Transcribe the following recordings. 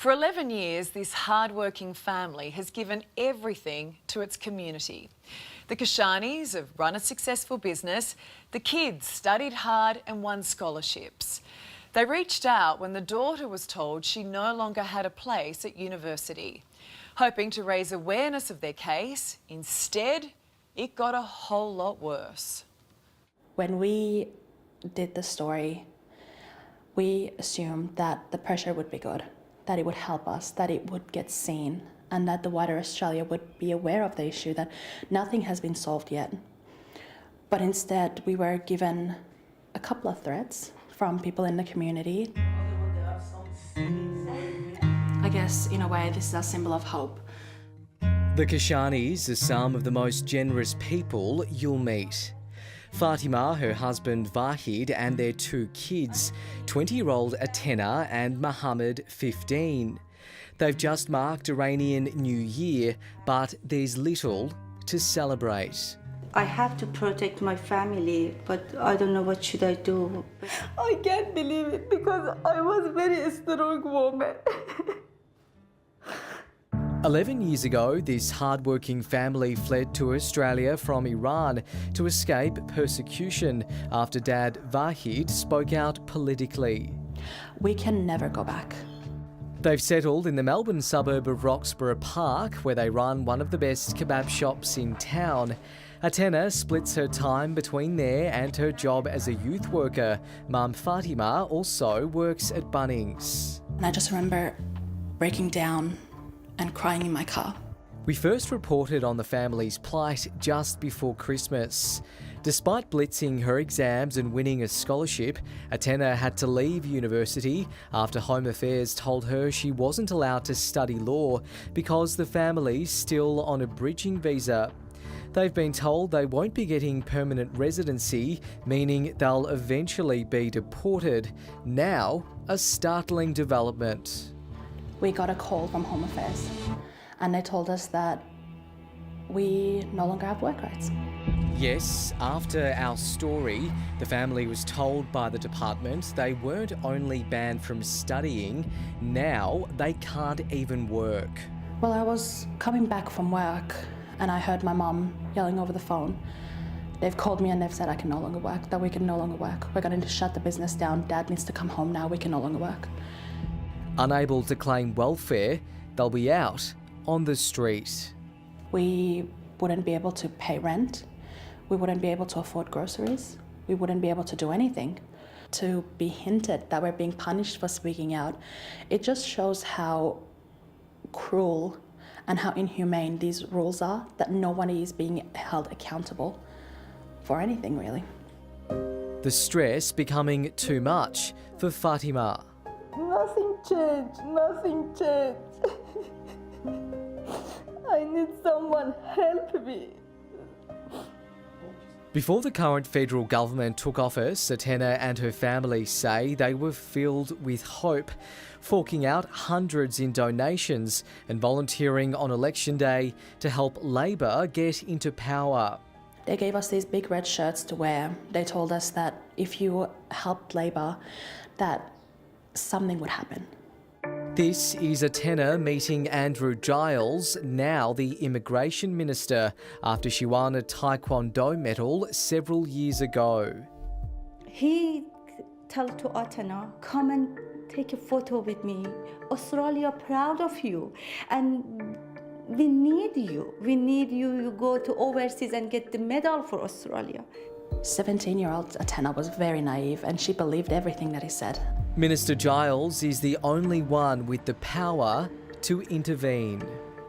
For 11 years, this hard-working family has given everything to its community. The Kashanis have run a successful business. The kids studied hard and won scholarships. They reached out when the daughter was told she no longer had a place at university. Hoping to raise awareness of their case, instead, it got a whole lot worse. When we did the story, we assumed that the pressure would be good, that it would help us, that it would get seen, and that the wider Australia would be aware of the issue, that nothing has been solved yet. But instead, we were given a couple of threats from people in the community. I guess, in a way, this is a symbol of hope. The Kashanis are some of the most generous people you'll meet. Fatima, her husband Vahid, and their two kids, 20-year-old Atena and Mohammed, 15. They've just marked Iranian New Year, but there's little to celebrate. I have to protect my family, but I don't know what should I do. I can't believe it because I was a very strong woman. 11 years ago, this hard-working family fled to Australia from Iran to escape persecution after Dad Vahid spoke out politically. We can never go back. They've settled in the Melbourne suburb of Roxburgh Park, where they run one of the best kebab shops in town. Atena splits her time between there and her job as a youth worker. Mum Fatima also works at Bunnings. And I just remember breaking down and crying in my car. We first reported on the family's plight just before Christmas. Despite blitzing her exams and winning a scholarship, Atena had to leave university after Home Affairs told her she wasn't allowed to study law because the family's still on a bridging visa. They've been told they won't be getting permanent residency, meaning they'll eventually be deported. Now, a startling development. We got a call from Home Affairs and they told us that we no longer have work rights. Yes, after our story, the family was told by the department they weren't only banned from studying, now they can't even work. Well, I was coming back from work and I heard my mum yelling over the phone. They've called me and they've said I can no longer work, that we can no longer work. We're going to shut the business down. Dad needs to come home now. We can no longer work. Unable to claim welfare, they'll be out on the street. We wouldn't be able to pay rent. We wouldn't be able to afford groceries. We wouldn't be able to do anything. To be hinted that we're being punished for speaking out, it just shows how cruel and how inhumane these rules are, that no one is being held accountable for anything, really. The stress becoming too much for Fatima. Nothing changed, nothing changed. I need someone help me. Before the current federal government took office, Atena and her family say they were filled with hope, forking out hundreds in donations and volunteering on election day to help Labor get into power. They gave us these big red shirts to wear. They told us that if you helped Labor, that something would happen. This is Atena meeting Andrew Giles, now the Immigration Minister, after she won a Taekwondo medal several years ago. He told to Atena, come and take a photo with me. Australia proud of you. And we need you. We need you to go to overseas and get the medal for Australia. 17-year-old Atena was very naive and she believed everything that he said. Minister Giles is the only one with the power to intervene.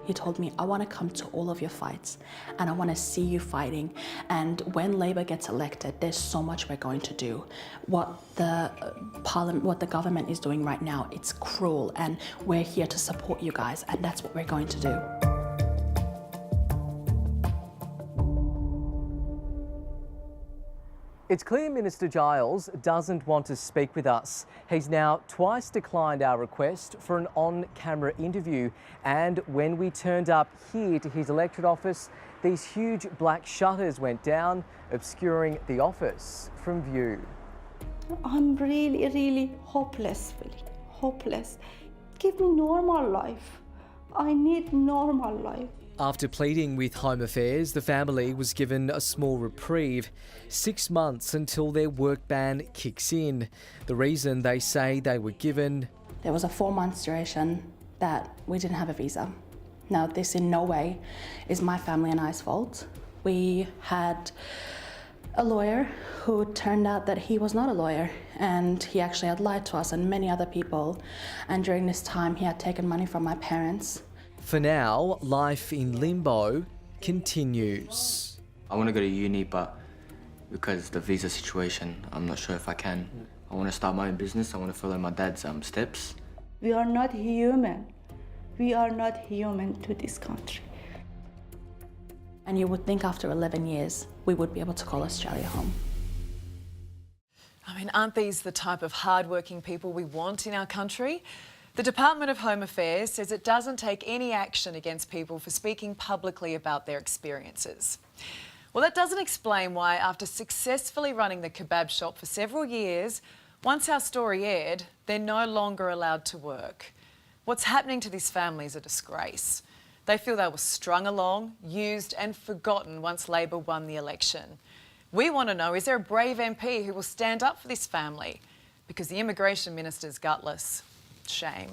He told me, I want to come to all of your fights and I want to see you fighting. And when Labor gets elected, there's so much we're going to do. What the government is doing right now, it's cruel and we're here to support you guys and that's what we're going to do. It's clear Minister Giles doesn't want to speak with us. He's now twice declined our request for an on-camera interview, and when we turned up here to his electorate office, these huge black shutters went down, obscuring the office from view. I'm really, really hopeless, hopeless. give me normal life. I need normal life. After pleading with Home Affairs, the family was given a small reprieve, 6 months until their work ban kicks in. The reason they say they were given: There was a 4-month duration that we didn't have a visa. Now, this in no way is my family and I's fault. We had a lawyer who turned out that he was not a lawyer, and he actually had lied to us and many other people. And during this time, he had taken money from my parents. For now, life in limbo continues. I want to go to uni, but because the visa situation, I'm not sure if I can. I want to start my own business. I want to follow my dad's steps. We are not human. We are not human to this country. And you would think after 11 years, we would be able to call Australia home. I mean, aren't these the type of hard-working people we want in our country? The Department of Home Affairs says it doesn't take any action against people for speaking publicly about their experiences. Well, that doesn't explain why, after successfully running the kebab shop for several years, once our story aired, they're no longer allowed to work. What's happening to this family is a disgrace. They feel they were strung along, used and forgotten once Labor won the election. We want to know, is there a brave MP who will stand up for this family? Because the Immigration Minister's gutless. Shame.